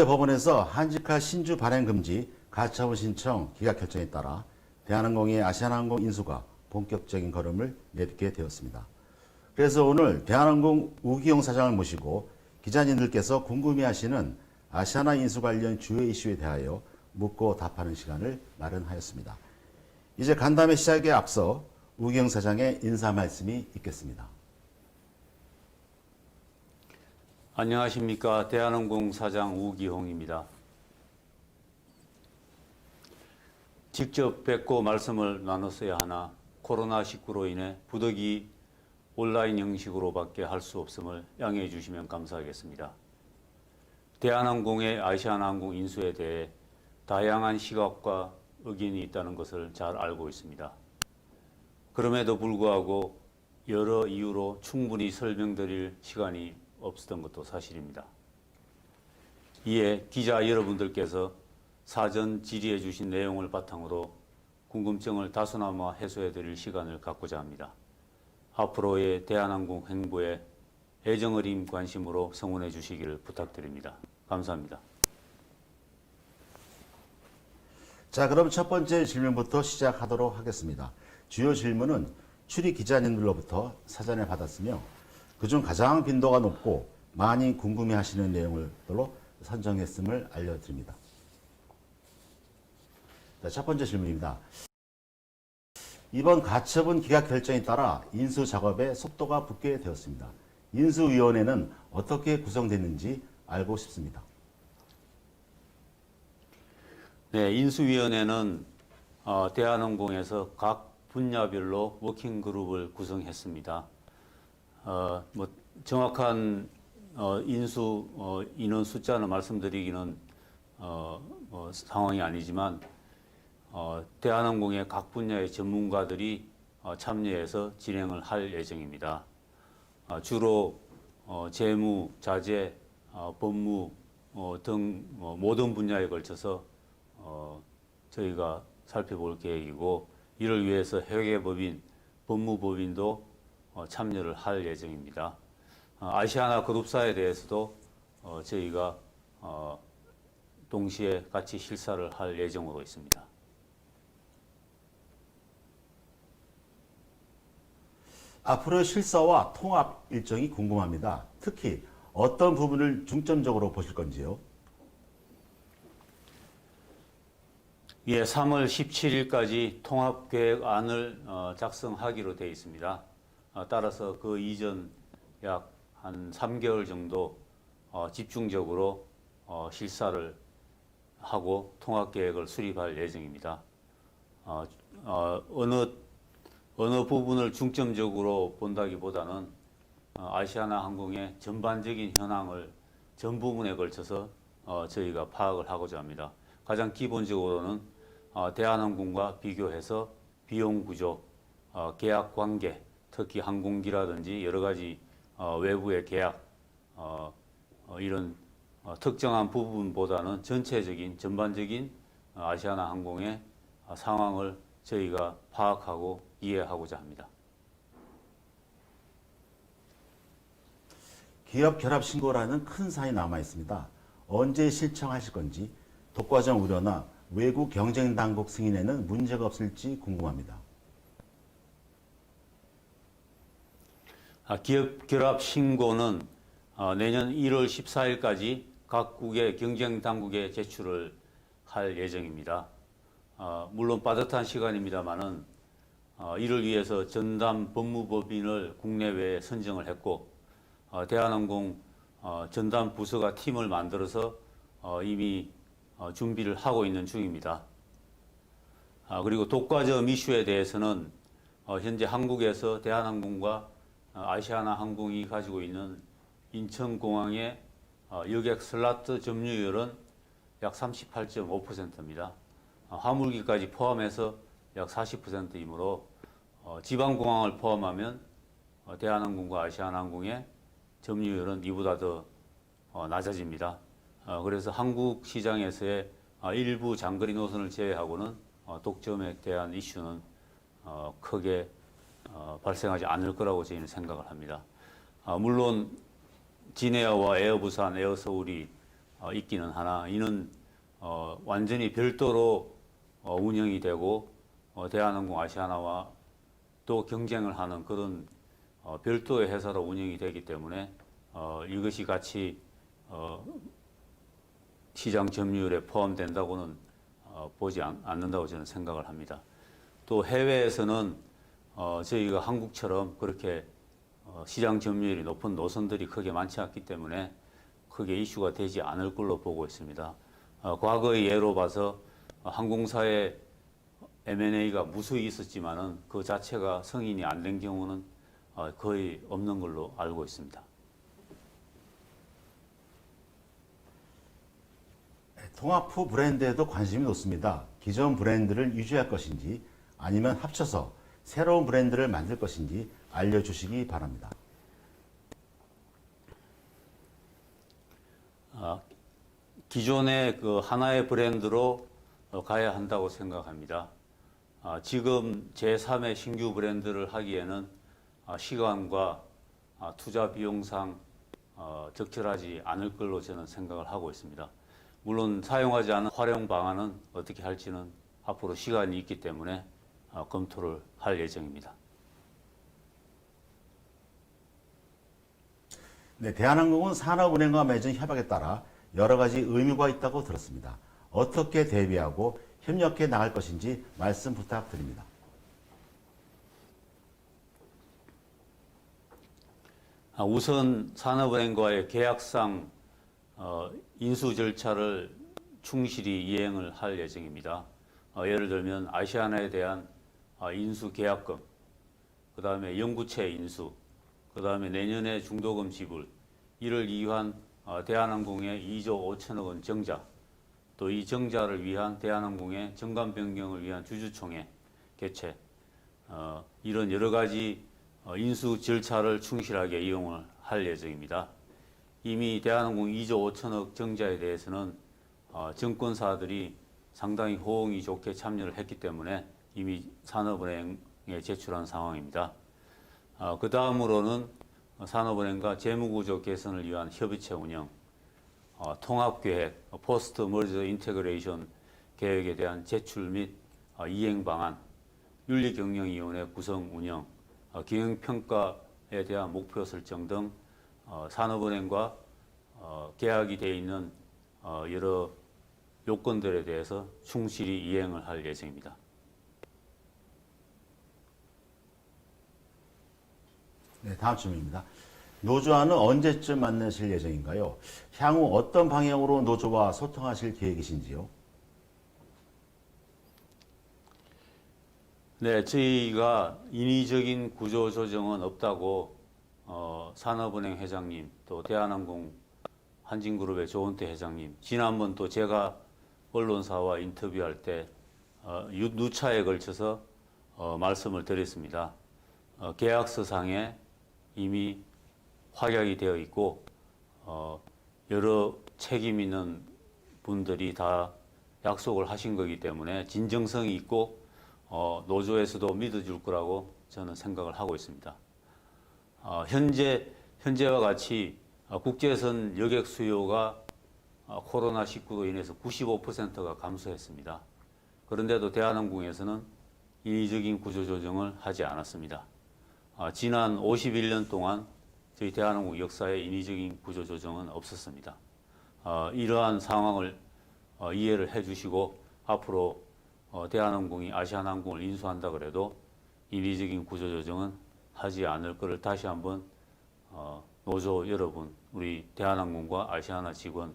법원에서 한직할 신주 발행 금지 가처분 신청 기각 결정에 따라 대한항공의 아시아나항공 인수가 본격적인 걸음을 내딛게 되었습니다. 그래서 오늘 대한항공 우기용 사장을 모시고 기자님들께서 궁금해하시는 아시아나 인수 관련 주요 이슈에 대하여 묻고 답하는 시간을 마련하였습니다. 이제 간담회 시작에 앞서 우기용 사장의 인사 말씀이 있겠습니다. 안녕하십니까. 대한항공 사장 우기홍입니다. 직접 뵙고 말씀을 나눴어야 하나 코로나19로 인해 부득이 온라인 형식으로밖에 할 수 없음을 양해해 주시면 감사하겠습니다. 대한항공의 아시아나항공 인수에 대해 다양한 시각과 의견이 있다는 것을 잘 알고 있습니다. 그럼에도 불구하고 여러 이유로 충분히 설명드릴 시간이 없었던 것도 사실입니다. 이에 기자 여러분들께서 사전 질의해 주신 내용을 바탕으로 궁금증을 다소나마 해소해 드릴 시간을 갖고자 합니다. 앞으로의 대한항공 행보에 애정 어린 관심으로 성원해 주시기를 부탁드립니다. 감사합니다. 자, 그럼 첫 번째 질문부터 시작하도록 하겠습니다. 주요 질문은 출입 기자님들로부터 사전에 받았으며 그중 가장 빈도가 높고 많이 궁금해하시는 내용들로 선정했음을 알려드립니다. 자, 첫 번째 질문입니다. 이번 가처분 기각 결정에 따라 인수 작업에 속도가 붙게 되었습니다. 인수위원회는 어떻게 구성됐는지 알고 싶습니다. 네, 인수위원회는 대한항공에서 각 분야별로 워킹그룹을 구성했습니다. 정확한 인수 인원 숫자는 말씀드리기는 상황이 아니지만 대한항공의 각 분야의 전문가들이 참여해서 진행을 할 예정입니다. 주로 재무, 자재, 법무 등 모든 분야에 걸쳐서 저희가 살펴볼 계획이고 이를 위해서 회계법인, 법무법인도 참여를 할 예정입니다. 아시아나 그룹사에 대해서도 저희가 동시에 같이 실사를 할 예정으로 있습니다. 앞으로의 실사와 통합 일정이 궁금합니다. 특히 어떤 부분을 중점적으로 보실 건지요? 예, 3월 17일까지 통합계획안을 작성하기로 되어 있습니다. 따라서 그 이전 약 한 3개월 정도 집중적으로 실사를 하고 통합계획을 수립할 예정입니다. 어느 부분을 중점적으로 본다기보다는 아시아나 항공의 전반적인 현황을 전 부분에 걸쳐서 저희가 파악을 하고자 합니다. 가장 기본적으로는 대한항공과 비교해서 비용 구조, 계약 관계, 특히 항공기라든지 여러 가지 외부의 계약 이런 특정한 부분보다는 전체적인 전반적인 아시아나 항공의 상황을 저희가 파악하고 이해하고자 합니다. 기업 결합 신고라는 큰 사안이 남아 있습니다. 언제 실청하실 건지, 독과점 우려나 외국 경쟁 당국 승인에는 문제가 없을지 궁금합니다. 기업 결합 신고는 내년 1월 14일까지 각국의 경쟁 당국에 제출을 할 예정입니다. 물론 빠듯한 시간입니다만은 이를 위해서 전담 법무법인을 국내외에 선정을 했고 대한항공 전담 부서가 팀을 만들어서 이미 준비를 하고 있는 중입니다. 그리고 독과점 이슈에 대해서는 현재 한국에서 대한항공과 아시아나 항공이 가지고 있는 인천공항의 여객 슬라트 점유율은 약 38.5%입니다. 화물기까지 포함해서 약 40%이므로 지방공항을 포함하면 대한항공과 아시아나항공의 점유율은 이보다 더 낮아집니다. 그래서 한국 시장에서의 일부 장거리 노선을 제외하고는 독점에 대한 이슈는 크게 발생하지 않을 거라고 저희는 생각을 합니다. 물론 진에어와 에어부산, 에어서울이 있기는 하나 이는 완전히 별도로 운영이 되고 대한항공 아시아나와 또 경쟁을 하는 그런 별도의 회사로 운영이 되기 때문에 이것이 같이 시장 점유율에 포함된다고는 보지 않는다고 저는 생각을 합니다. 또 해외에서는 저희가 한국처럼 그렇게 시장 점유율이 높은 노선들이 크게 많지 않기 때문에 크게 이슈가 되지 않을 걸로 보고 있습니다. 과거의 예로 봐서 항공사의 M&A가 무수히 있었지만은 그 자체가 승인이 안 된 경우는 거의 없는 걸로 알고 있습니다. 통합 후 브랜드에도 관심이 높습니다. 기존 브랜드를 유지할 것인지 아니면 합쳐서 새로운 브랜드를 만들 것인지 알려주시기 바랍니다. 기존의 그 하나의 브랜드로 가야 한다고 생각합니다. 지금 제3의 신규 브랜드를 하기에는 시간과 투자 비용상 적절하지 않을 걸로 저는 생각을 하고 있습니다. 물론 사용하지 않은 활용 방안은 어떻게 할지는 앞으로 시간이 있기 때문에 검토를 할 예정입니다. 네, 대한항공은 산업은행과 맺은 협약에 따라 여러 가지 의무가 있다고 들었습니다. 어떻게 대비하고 협력해 나갈 것인지 말씀 부탁드립니다. 우선 산업은행과의 계약상 인수 절차를 충실히 이행을 할 예정입니다. 예를 들면 아시아나에 대한 인수 계약금, 그 다음에 영구채 인수, 그 다음에 내년에 중도금 지불, 이를 위한 대한항공의 2조 5천억 원 정자, 또 이 정자를 위한 대한항공의 정관 변경을 위한 주주총회 개최, 이런 여러 가지 인수 절차를 충실하게 이용을 할 예정입니다. 이미 대한항공 2조 5천억 정자에 대해서는 증권사들이 상당히 호응이 좋게 참여를 했기 때문에 이미 산업은행에 제출한 상황입니다. 그 다음으로는 산업은행과 재무구조 개선을 위한 협의체 운영, 통합계획, 포스트 머저 인테그레이션 계획에 대한 제출 및 이행 방안, 윤리경영위원회 구성 운영, 경영평가에 대한 목표 설정 등 산업은행과 계약이 되어 있는 여러 요건들에 대해서 충실히 이행을 할 예정입니다. 네, 다음 질문입니다. 노조와는 언제쯤 만나실 예정인가요? 향후 어떤 방향으로 노조와 소통하실 계획이신지요? 네, 저희가 인위적인 구조 조정은 없다고 산업은행 회장님, 또 대한항공 한진그룹의 조은태 회장님, 지난번 또 제가 언론사와 인터뷰할 때 누차에 걸쳐서 말씀을 드렸습니다. 계약서상에 이미 확약이 되어 있고 여러 책임 있는 분들이 다 약속을 하신 거기 때문에 진정성이 있고 노조에서도 믿어줄 거라고 저는 생각을 하고 있습니다. 현재와 같이 국제선 여객 수요가 코로나19로 인해서 95%가 감소했습니다. 그런데도 대한항공에서는 인위적인 구조조정을 하지 않았습니다. 지난 51년 동안 저희 대한항공 역사에 인위적인 구조조정은 없었습니다. 이러한 상황을 이해를 해주시고 앞으로 대한항공이 아시아나항공을 인수한다 그래도 인위적인 구조조정은 하지 않을 것을 다시 한번 노조 여러분, 우리 대한항공과 아시아나 직원,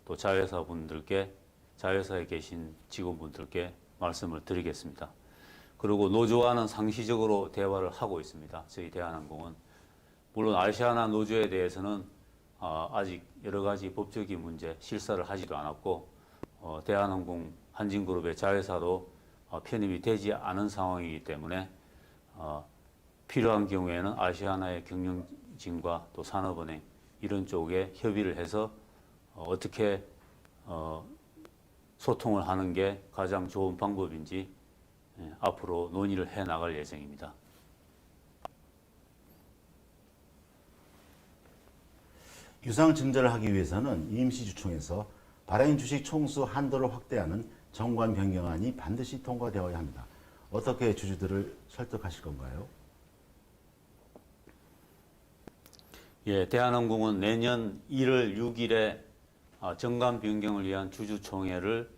또 자회사분들께, 자회사에 계신 직원분들께 말씀을 드리겠습니다. 그리고 노조와는 상시적으로 대화를 하고 있습니다. 저희 대한항공은. 물론 아시아나 노조에 대해서는 아직 여러 가지 법적인 문제, 실사를 하지도 않았고 대한항공 한진그룹의 자회사도 편입이 되지 않은 상황이기 때문에 필요한 경우에는 아시아나의 경영진과 또 산업은행 이런 쪽에 협의를 해서 어떻게 소통을 하는 게 가장 좋은 방법인지 앞으로 논의를 해 나갈 예정입니다. 유상 증자를 하기 위해서는 임시주총에서 발행 주식 총수 한도를 확대하는 정관 변경안이 반드시 통과되어야 합니다. 어떻게 주주들을 설득하실 건가요? 예, 대한항공은 내년 1월 6일에 정관 변경을 위한 주주총회를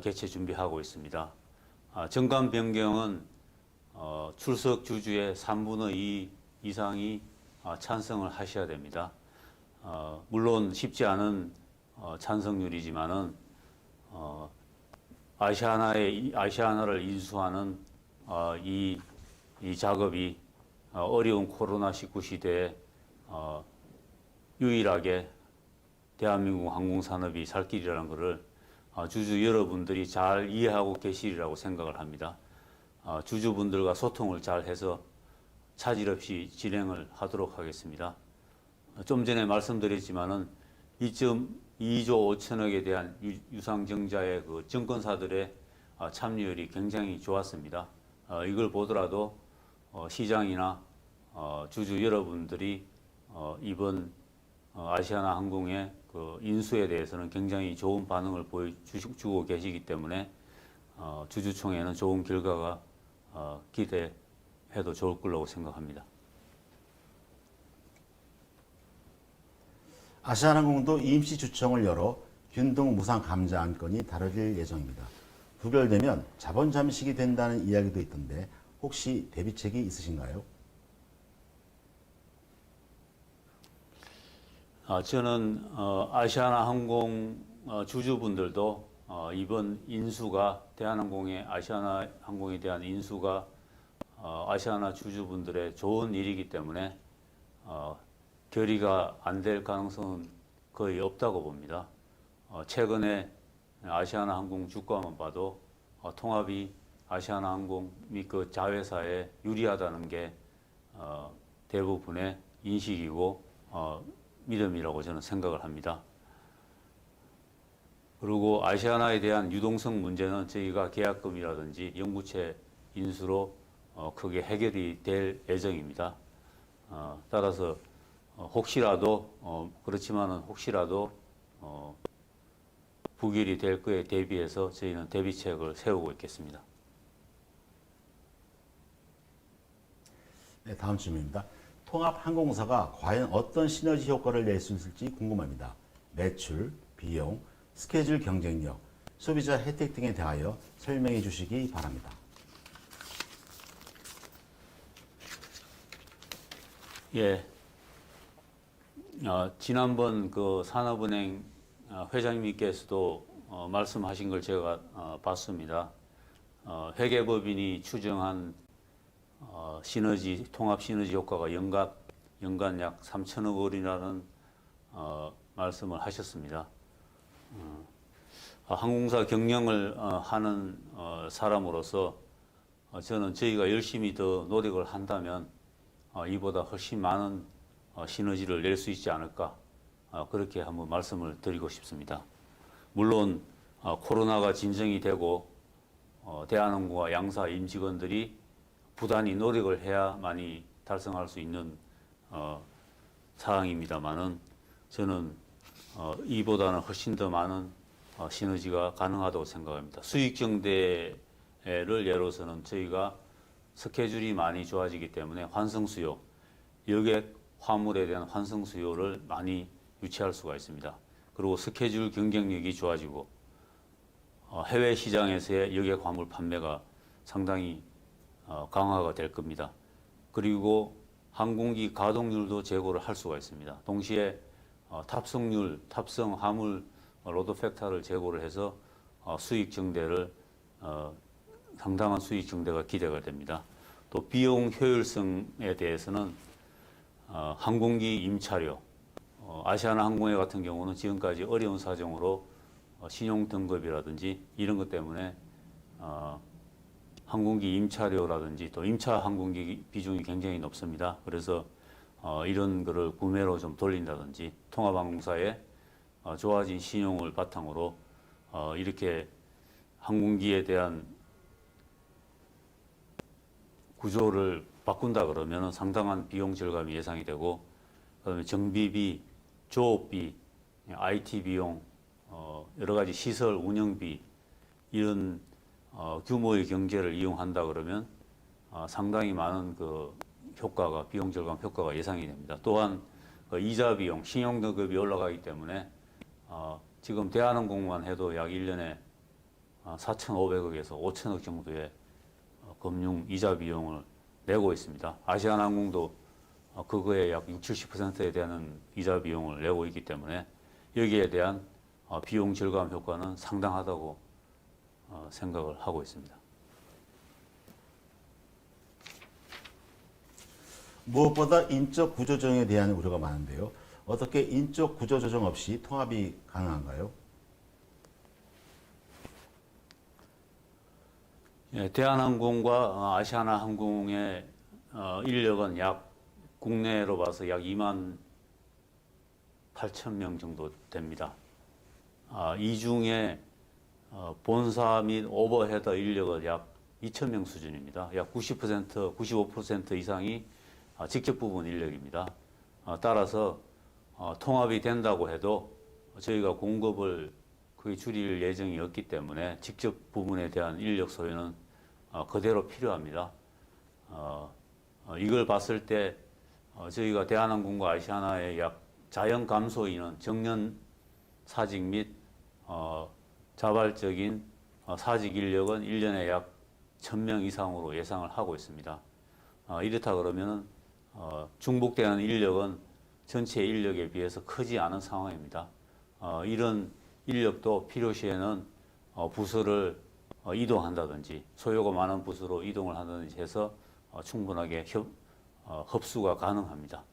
개최 준비하고 있습니다. 정관 변경은 출석 주주의 3분의 2 이상이 찬성을 하셔야 됩니다. 물론 쉽지 않은 찬성률이지만은 아시아나를 인수하는 이 작업이 어려운 코로나19 시대에 유일하게 대한민국 항공산업이 살 길이라는 것을 주주 여러분들이 잘 이해하고 계시리라고 생각을 합니다. 주주분들과 소통을 잘 해서 차질 없이 진행을 하도록 하겠습니다. 좀 전에 말씀드렸지만은 2.2조 5천억에 대한 유상증자의 그 증권사들의 참여율이 굉장히 좋았습니다. 이걸 보더라도 시장이나 주주 여러분들이 이번 아시아나 항공의 그 인수에 대해서는 굉장히 좋은 반응을 보여주고 계시기 때문에 주주총회는 좋은 결과가 기대해도 좋을 거라고 생각합니다. 아시아나항공도 임시주총을 열어 균등 무상 감자 안건이 다뤄질 예정입니다. 부결되면 자본 잠식이 된다는 이야기도 있던데 혹시 대비책이 있으신가요? 저는 아시아나 항공 주주분들도 이번 인수가 대한항공의 아시아나 항공에 대한 인수가 아시아나 주주분들의 좋은 일이기 때문에 결의가 안 될 가능성은 거의 없다고 봅니다. 최근에 아시아나 항공 주가만 봐도 통합이 아시아나 항공 및 그 자회사에 유리하다는 게 대부분의 인식이고 믿음이라고 저는 생각을 합니다. 그리고 아시아나에 대한 유동성 문제는 저희가 계약금이라든지 영구채 인수로 크게 해결이 될 예정입니다. 따라서 혹시라도 그렇지만은 혹시라도 부결이 될 거에 대비해서 저희는 대비책을 세우고 있겠습니다. 네, 다음 질문입니다. 통합항공사가 과연 어떤 시너지 효과를 낼 수 있을지 궁금합니다. 매출, 비용, 스케줄 경쟁력, 소비자 혜택 등에 대하여 설명해 주시기 바랍니다. 예, 지난번 그 산업은행 회장님께서도 말씀하신 걸 제가 봤습니다. 회계법인이 추정한 시너지, 통합 시너지 효과가 연간 약 3천억 원이라는 말씀을 하셨습니다. 항공사 경영을 하는 사람으로서 저는 저희가 열심히 더 노력을 한다면 이보다 훨씬 많은 시너지를 낼 수 있지 않을까 그렇게 한번 말씀을 드리고 싶습니다. 물론 코로나가 진정이 되고 대한항공과 양사 임직원들이 부단히 노력을 해야만이 달성할 수 있는 사항입니다만은 저는 이보다는 훨씬 더 많은 시너지가 가능하다고 생각합니다. 수익 증대를 예로서는 저희가 스케줄이 많이 좋아지기 때문에 환승 수요, 여객 화물에 대한 환승 수요를 많이 유치할 수가 있습니다. 그리고 스케줄 경쟁력이 좋아지고 해외 시장에서의 여객 화물 판매가 상당히 강화가 될 겁니다. 그리고 항공기 가동률도 제고를 할 수가 있습니다. 동시에 탑승률, 탑승 화물 로드 팩터를 제고를 해서 수익 증대를 상당한 수익 증대가 기대가 됩니다. 또 비용 효율성에 대해서는 항공기 임차료, 아시아나 항공회 같은 경우는 지금까지 어려운 사정으로 신용 등급이라든지 이런 것 때문에 항공기 임차료라든지 또 임차 항공기 비중이 굉장히 높습니다. 그래서 이런 거를 구매로 좀 돌린다든지 통합항공사의 좋아진 신용을 바탕으로 이렇게 항공기에 대한 구조를 바꾼다 그러면 상당한 비용 절감이 예상이 되고 그다음에 정비비, 조업비, IT 비용, 여러 가지 시설 운영비 이런 규모의 경제를 이용한다 그러면 상당히 많은 그 효과가 비용 절감 효과가 예상이 됩니다. 또한 그 이자 비용, 신용 등급이 올라가기 때문에 지금 대한항공만 해도 약 1년에 4,500억에서 5천억 정도의 금융 이자 비용을 내고 있습니다. 아시아나항공도 그거에 약 60, 70%에 대한 이자 비용을 내고 있기 때문에 여기에 대한 비용 절감 효과는 상당하다고 생각을 하고 있습니다. 무엇보다 인적 구조조정에 대한 우려가 많은데요. 어떻게 인적 구조조정 없이 통합이 가능한가요? 예, 대한항공과 아시아나항공의 인력은 약 국내로 봐서 약 2만 8천 명 정도 됩니다. 이 중에 본사 및 오버헤드 인력은 약 2천 명 수준입니다. 약 90%, 95% 이상이 직접 부분 인력입니다. 따라서 통합이 된다고 해도 저희가 공급을 거의 줄일 예정이 없기 때문에 직접 부분에 대한 인력 소요는 그대로 필요합니다. 이걸 봤을 때 저희가 대한항공과 아시아나의 약 자연 감소 인원, 정년 사직 및 자발적인 사직 인력은 1년에 약 1,000명 이상으로 예상을 하고 있습니다. 이렇다 그러면 중복되는 인력은 전체 인력에 비해서 크지 않은 상황입니다. 이런 인력도 필요시에는 부서를 이동한다든지 소요가 많은 부서로 이동을 한다든지 해서 충분하게 흡수가 가능합니다.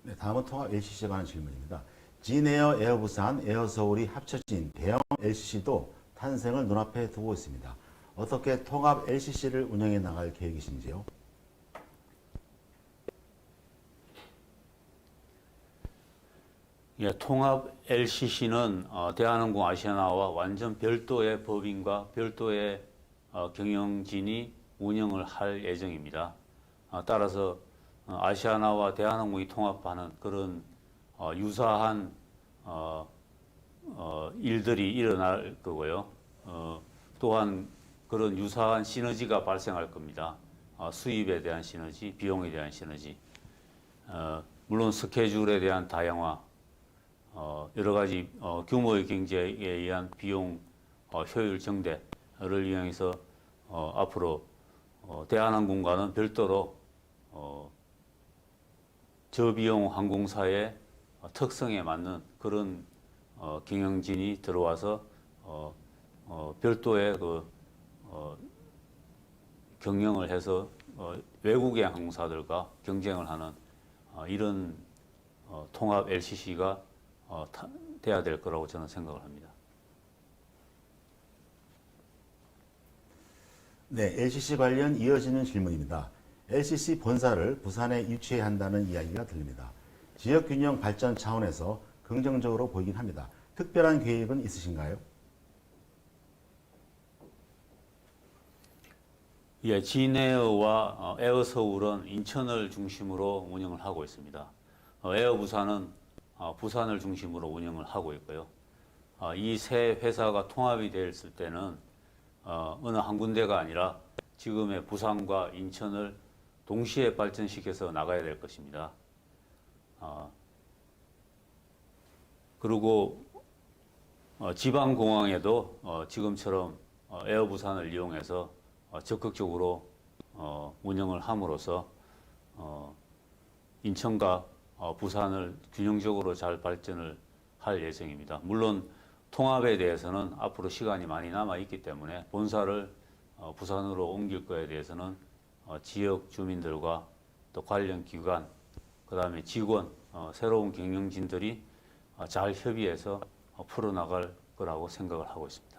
네, 다음은 통합 LCC에 관한 질문입니다. 진에어, 에어부산, 에어서울이 합쳐진 대형 LCC도 탄생을 눈앞에 두고 있습니다. 어떻게 통합 LCC를 운영해 나갈 계획이신지요? 예, 통합 LCC는 대한항공 아시아나와 완전 별도의 법인과 별도의 경영진이 운영을 할 예정입니다. 따라서 아시아나와 대한항공이 통합하는 그런 유사한 일들이 일어날 거고요. 또한 그런 유사한 시너지가 발생할 겁니다. 수입에 대한 시너지, 비용에 대한 시너지, 물론 스케줄에 대한 다양화, 여러 가지 규모의 경제에 의한 비용 효율 증대를 이용해서 앞으로 대한항공과는 별도로 저비용 항공사의 특성에 맞는 그런 경영진이 들어와서 별도의 경영을 해서 외국의 항공사들과 경쟁을 하는 이런 통합 LCC가 돼야 될 거라고 저는 생각을 합니다. 네, LCC 관련 이어지는 질문입니다. LCC 본사를 부산에 유치해야 한다는 이야기가 들립니다. 지역균형 발전 차원에서 긍정적으로 보이긴 합니다. 특별한 계획은 있으신가요? 예, 진에어와 에어서울은 인천을 중심으로 운영을 하고 있습니다. 에어부산은 부산을 중심으로 운영을 하고 있고요. 이 세 회사가 통합이 됐을 때는 어느 한 군데가 아니라 지금의 부산과 인천을 동시에 발전시켜서 나가야 될 것입니다. 그리고 지방공항에도 지금처럼 에어부산을 이용해서 적극적으로 운영을 함으로써 인천과 부산을 균형적으로 잘 발전을 할 예정입니다. 물론 통합에 대해서는 앞으로 시간이 많이 남아 있기 때문에 본사를 부산으로 옮길 거에 대해서는 지역 주민들과 또 관련 기관, 그다음에 직원, 새로운 경영진들이 잘 협의해서 풀어나갈 거라고 생각을 하고 있습니다.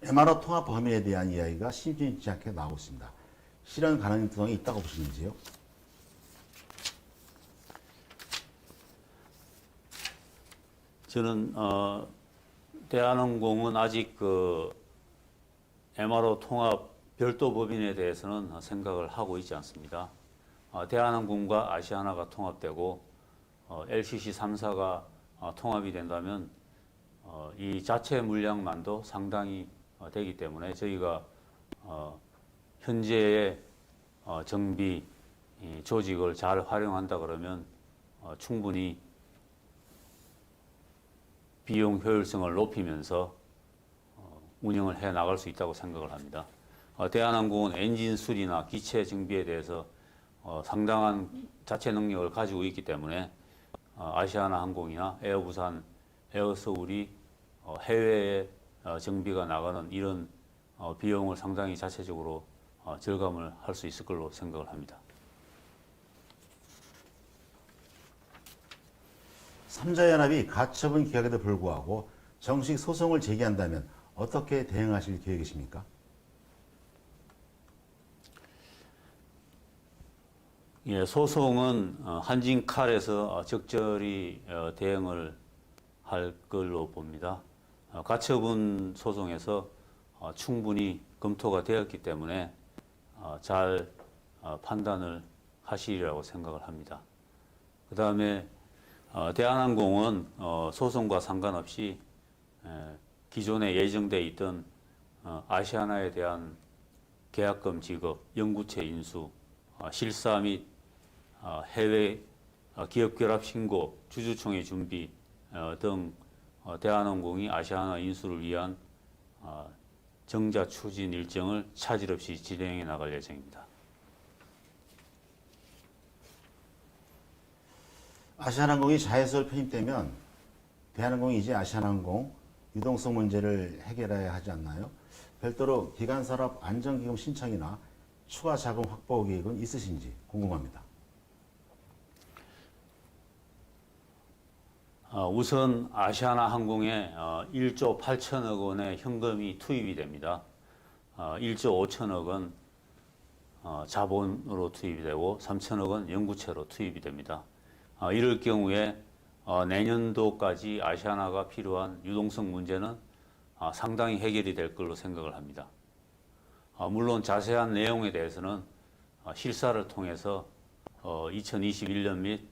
MRO 통합 범위에 대한 이야기가 심심치 않게 나오고 있습니다. 실현 가능성이 있다고 보시는지요? 저는 대한항공은 아직 MRO 통합 별도 법인에 대해서는 생각을 하고 있지 않습니다. 대한항공과 아시아나가 통합되고 LCC 3사가 통합이 된다면 이 자체 물량만도 상당히 되기 때문에 저희가 현재의 정비 조직을 잘 활용한다 그러면 충분히 비용 효율성을 높이면서 운영을 해 나갈 수 있다고 생각을 합니다. 대한항공은 엔진 수리나 기체 정비에 대해서 상당한 자체 능력을 가지고 있기 때문에 아시아나 항공이나 에어부산, 에어서울이 해외에 정비가 나가는 이런 비용을 상당히 자체적으로 절감을 할 수 있을 걸로 생각을 합니다. 삼자연합이 가처분 기각에도 불구하고 정식 소송을 제기한다면 어떻게 대응하실 계획이십니까? 예, 소송은 한진칼에서 적절히 대응을 할 걸로 봅니다. 가처분 소송에서 충분히 검토가 되었기 때문에 잘 판단을 하시리라고 생각을 합니다. 그 다음에 대한항공은 소송과 상관없이 기존에 예정돼 있던 아시아나에 대한 계약금 지급, 영구채 인수, 실사 및 해외 기업 결합 신고, 주주총회 준비 등 대한항공이 아시아나 인수를 위한 정자 추진 일정을 차질 없이 진행해 나갈 예정입니다. 아시아나항공이 자회사로 편입되면 대한항공이 이제 아시아나항공 유동성 문제를 해결해야 하지 않나요? 별도로 기간산업 안전기금 신청이나 추가 자금 확보 계획은 있으신지 궁금합니다. 우선 아시아나 항공에 1조 8천억 원의 현금이 투입이 됩니다. 1조 5천억 원 자본으로 투입이 되고 3천억 원 연구채로 투입이 됩니다. 이럴 경우에 내년도까지 아시아나가 필요한 유동성 문제는 상당히 해결이 될 걸로 생각을 합니다. 물론 자세한 내용에 대해서는 실사를 통해서 2021년 및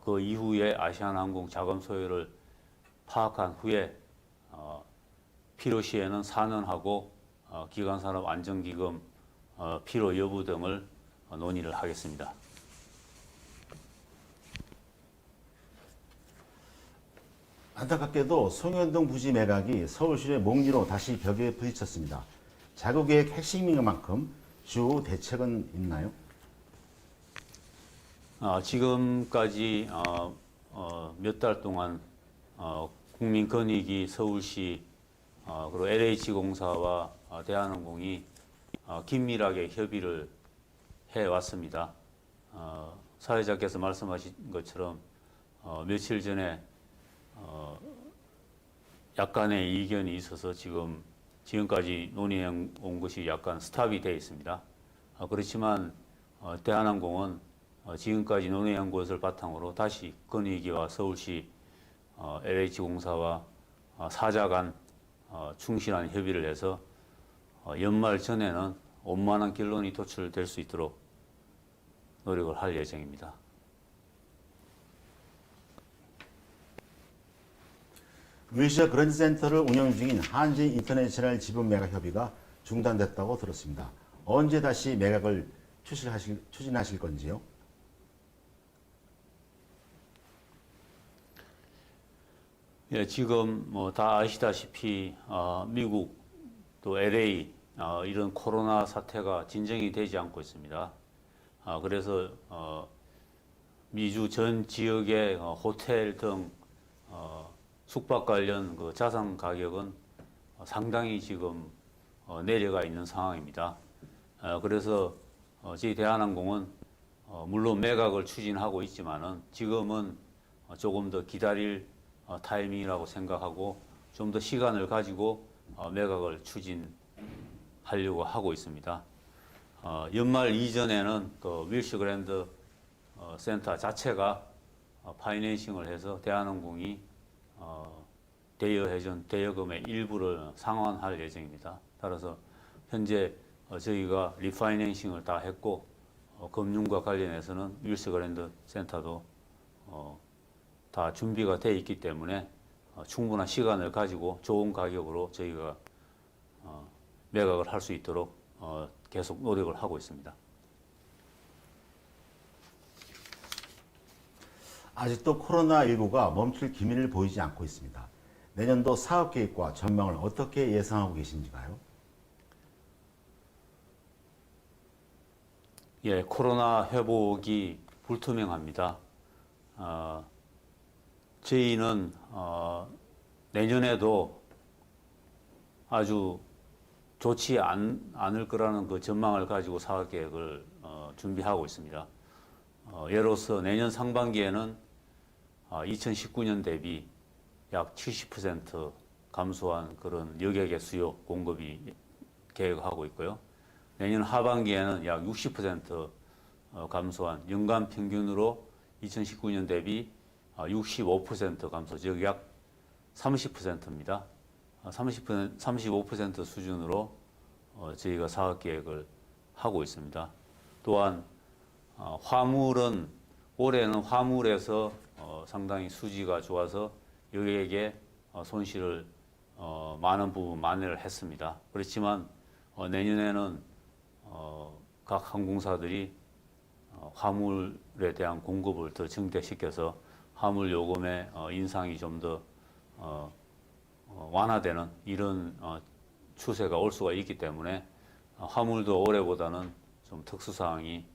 그 이후에 아시아나항공 자금 소요를 파악한 후에 필요시에는 산원하고 기간산업 안전기금 필요 여부 등을 논의를 하겠습니다. 안타깝게도 송현동 부지 매각이 서울시의 몽리로 다시 벽에 부딪혔습니다. 자구계획 핵심인 만큼 주 대책은 있나요? 지금까지 몇 달 동안 국민권익위 서울시 그리고 LH공사와 대한항공이 긴밀하게 협의를 해왔습니다. 사회자께서 말씀하신 것처럼 며칠 전에 약간의 이견이 있어서 지금까지 논의해 온 것이 약간 스탑이 되어 있습니다. 그렇지만 대한항공은 지금까지 논의한 것을 바탕으로 다시 권익위와 서울시 LH공사와 사자 간 충실한 협의를 해서 연말 전에는 원만한 결론이 도출될 수 있도록 노력을 할 예정입니다. 위시아 그랜드센터를 운영 중인 한진 인터내셔널 지분 매각 협의가 중단됐다고 들었습니다. 언제 다시 매각을 추진하실 건지요? 예, 지금 다 아시다시피 미국 또 LA 이런 코로나 사태가 진정이 되지 않고 있습니다. 그래서 미주 전 지역의 호텔 등 숙박 관련 그 자산 가격은 상당히 지금 내려가 있는 상황입니다. 그래서 저희 대한항공은 물론 매각을 추진하고 있지만은 지금은 조금 더 기다릴 타이밍이라고 생각하고 좀 더 시간을 가지고 매각을 추진하려고 하고 있습니다. 연말 이전에는 그 윌시 그랜드 센터 자체가 파이낸싱을 해서 대한항공이 대여해준 대여금의 일부를 상환할 예정입니다. 따라서 현재 저희가 리파이낸싱을 다 했고 금융과 관련해서는 윌스그랜드 센터도 다 준비가 돼 있기 때문에 충분한 시간을 가지고 좋은 가격으로 저희가 매각을 할 수 있도록 계속 노력을 하고 있습니다. 아직도 코로나19가 멈출 기미를 보이지 않고 있습니다. 내년도 사업 계획과 전망을 어떻게 예상하고 계신지가요? 예, 코로나 회복이 불투명합니다. 저희는 내년에도 아주 좋지 않을 거라는 그 전망을 가지고 사업 계획을 준비하고 있습니다. 예로서 내년 상반기에는 2019년 대비 약 70% 감소한 그런 여객의 수요 공급이 계획하고 있고요. 내년 하반기에는 약 60% 감소한 연간 평균으로 2019년 대비 65% 감소, 즉 약 30%입니다. 35% 수준으로 저희가 사업 계획을 하고 있습니다. 또한 화물은 올해는 화물에서 상당히 수지가 좋아서 여객에 손실을 많은 부분 만회를 했습니다. 그렇지만 내년에는 각 항공사들이 화물에 대한 공급을 더 증대시켜서 화물 요금의 인상이 좀 더 완화되는 이런 추세가 올 수가 있기 때문에 화물도 올해보다는 좀 특수사항이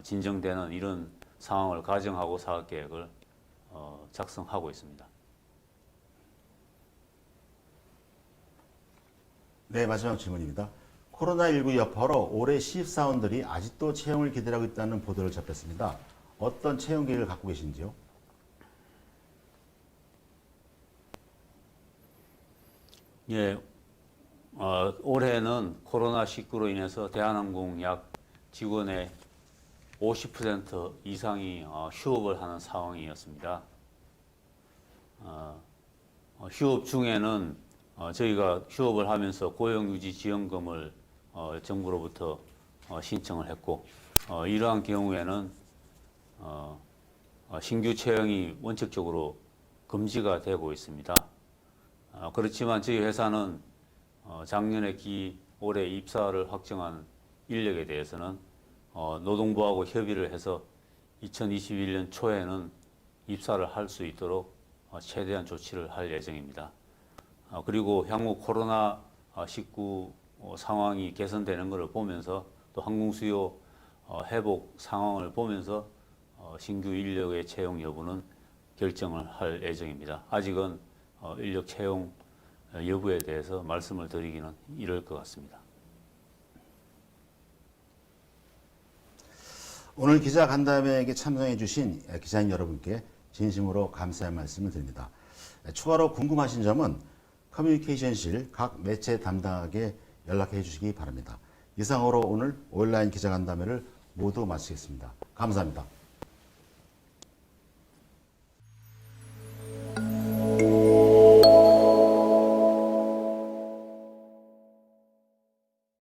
진정되는 이런 상황을 가정하고 사업계획을 작성하고 있습니다. 네, 마지막 질문입니다. 코로나19 여파로 올해 신입사원들이 아직도 채용을 기다리고 있다는 보도를 접했습니다. 어떤 채용 계획을 갖고 계신지요? 예, 올해는 코로나19로 인해서 대한항공 약 직원의 50% 이상이 휴업을 하는 상황이었습니다. 휴업 중에는 저희가 휴업을 하면서 고용유지지원금을 정부로부터 신청을 했고 이러한 경우에는 신규 채용이 원칙적으로 금지가 되고 있습니다. 그렇지만 저희 회사는 작년에 올해 입사를 확정한 인력에 대해서는 노동부하고 협의를 해서 2021년 초에는 입사를 할 수 있도록 최대한 조치를 할 예정입니다. 그리고 향후 코로나19 상황이 개선되는 것을 보면서 또 항공 수요 회복 상황을 보면서 신규 인력의 채용 여부는 결정을 할 예정입니다. 아직은 인력 채용 여부에 대해서 말씀을 드리기는 이를 것 같습니다. 오늘 기자간담회에 참석해 주신 기자님 여러분께 진심으로 감사의 말씀을 드립니다. 추가로 궁금하신 점은 커뮤니케이션실 각 매체 담당에게 연락해 주시기 바랍니다. 이상으로 오늘 온라인 기자간담회를 모두 마치겠습니다. 감사합니다.